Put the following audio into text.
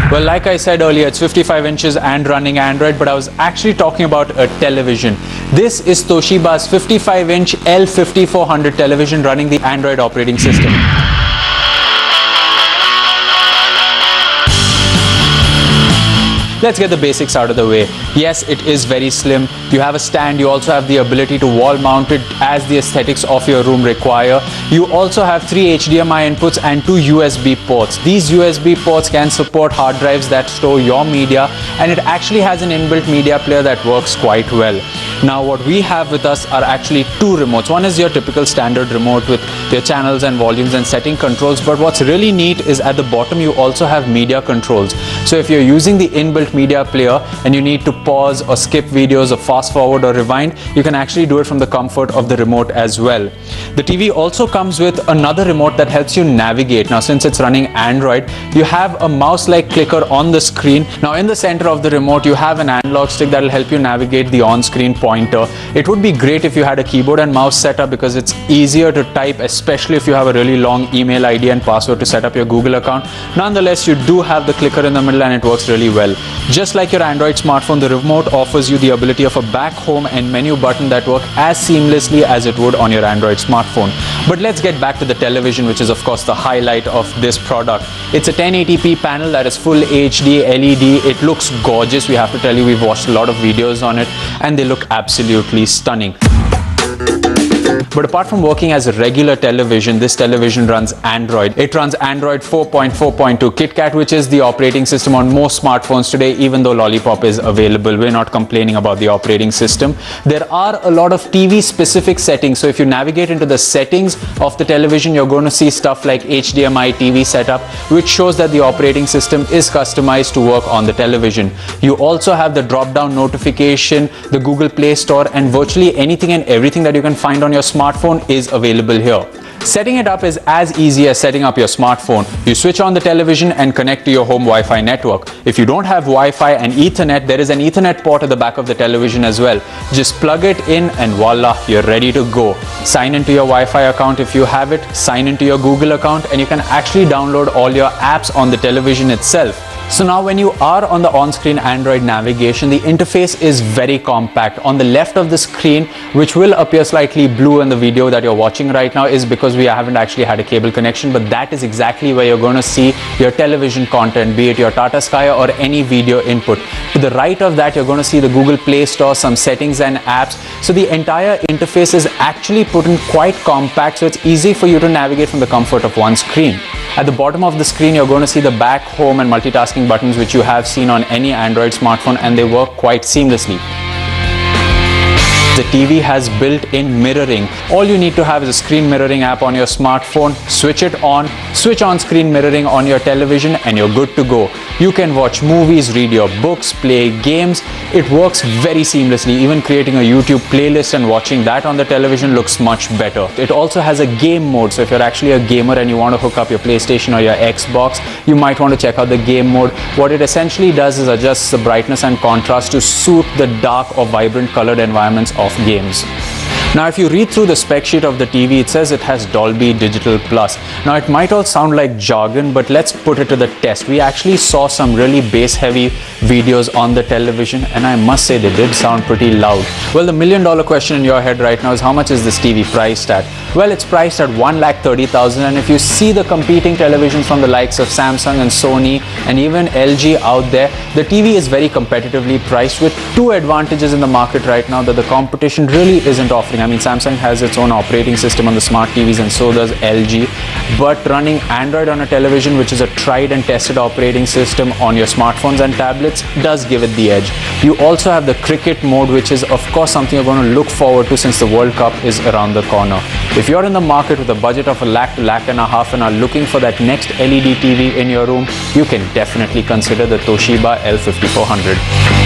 Well, like I said earlier, it's 55 inches and running Android, but I was actually talking about a television. This is Toshiba's 55-inch L5400 television running the Android operating system. Let's get the basics out of the way. Yes, it is very slim. You have a stand. You also have the ability to wall mount it as the aesthetics of your room require. You also have 3 HDMI inputs and 2 USB ports. These USB ports can support hard drives that store your media, and it actually has an inbuilt media player that works quite well. Now what we have with us are actually 2 remotes. One is your typical standard remote with your channels and volumes and setting controls, but what's really neat is at the bottom you also have media controls. So if you're using the inbuilt media player and you need to pause or skip videos or fast forward or rewind, you can actually do it from the comfort of the remote as well. The TV also comes with another remote that helps you navigate. Now since it's running Android, you have a mouse-like clicker on the screen. Now in the center of the remote you have an analog stick that will help you navigate the on-screen pointer. It would be great if you had a keyboard and mouse setup because it's easier to type, especially if you have a really long email ID and password to set up your Google account. Nonetheless, you do have the clicker in the middle and it works really well. Just like your Android smartphone, the remote offers you the ability of a back, home and menu button that work as seamlessly as it would on your Android smartphone. But let's get back to the television, which is of course the highlight of this product. It's a 1080p panel that is full HD LED. It looks gorgeous. We have to tell you, we've watched a lot of videos on it and they look absolutely stunning. But apart from working as a regular television, this television runs Android. It runs Android 4.4.2 KitKat, which is the operating system on most smartphones today, even though Lollipop is available. We're not complaining about the operating system. There are a lot of TV specific settings. So if you navigate into the settings of the television, you're going to see stuff like HDMI TV setup, which shows that the operating system is customized to work on the television. You also have the drop-down notification, the Google Play Store, and virtually anything and everything that you can find on your smartphone is available here. Setting it up is as easy as setting up your smartphone. You switch on the television and connect to your home Wi-Fi network. If you don't have Wi-Fi and Ethernet, there is an Ethernet port at the back of the television as well. Just plug it in and voila, you're ready to go. Sign into your Wi-Fi account if you have it, sign into your Google account, and you can actually download all your apps on the television itself. So now when you are on the on-screen Android navigation, the interface is very compact. On the left of the screen, which will appear slightly blue in the video that you're watching right now, is because we haven't actually had a cable connection, but that is exactly where you're going to see your television content, be it your Tata Sky or any video input. To the right of that, you're going to see the Google Play Store, some settings and apps. So the entire interface is actually put in quite compact, so it's easy for you to navigate from the comfort of one screen. At the bottom of the screen, you're going to see the back, home and multitasking buttons, which you have seen on any Android smartphone, and they work quite seamlessly. The TV has built-in mirroring. All you need to have is a screen mirroring app on your smartphone, switch it on, switch on screen mirroring on your television, and you're good to go. You can watch movies, read your books, play games. It works very seamlessly. Even creating a YouTube playlist and watching that on the television looks much better. It also has a game mode, so if you're actually a gamer and you want to hook up your PlayStation or your Xbox, you might want to check out the game mode. What it essentially does is adjusts the brightness and contrast to suit the dark or vibrant colored environments of games. Now if you read through the spec sheet of the TV, it says it has Dolby Digital Plus. Now it might all sound like jargon, but let's put it to the test. We actually saw some really bass heavy videos on the television, and I must say they did sound pretty loud. Well, the million-dollar question in your head right now is, how much is this TV priced at? Well, it's priced at 1,30,000, and if you see the competing televisions from the likes of Samsung and Sony and even LG out there, the TV is very competitively priced, with 2 advantages in the market right now that the competition really isn't offering. I mean, Samsung has its own operating system on the smart TVs and so does LG, but running Android on a television, which is a tried and tested operating system on your smartphones and tablets, does give it the edge. You also have the cricket mode, which is of course something you're going to look forward to since the World Cup is around the corner. If you're in the market with a budget of $1 lakh to $1.5 lakh and are looking for that next LED TV in your room, you can definitely consider the Toshiba L5400.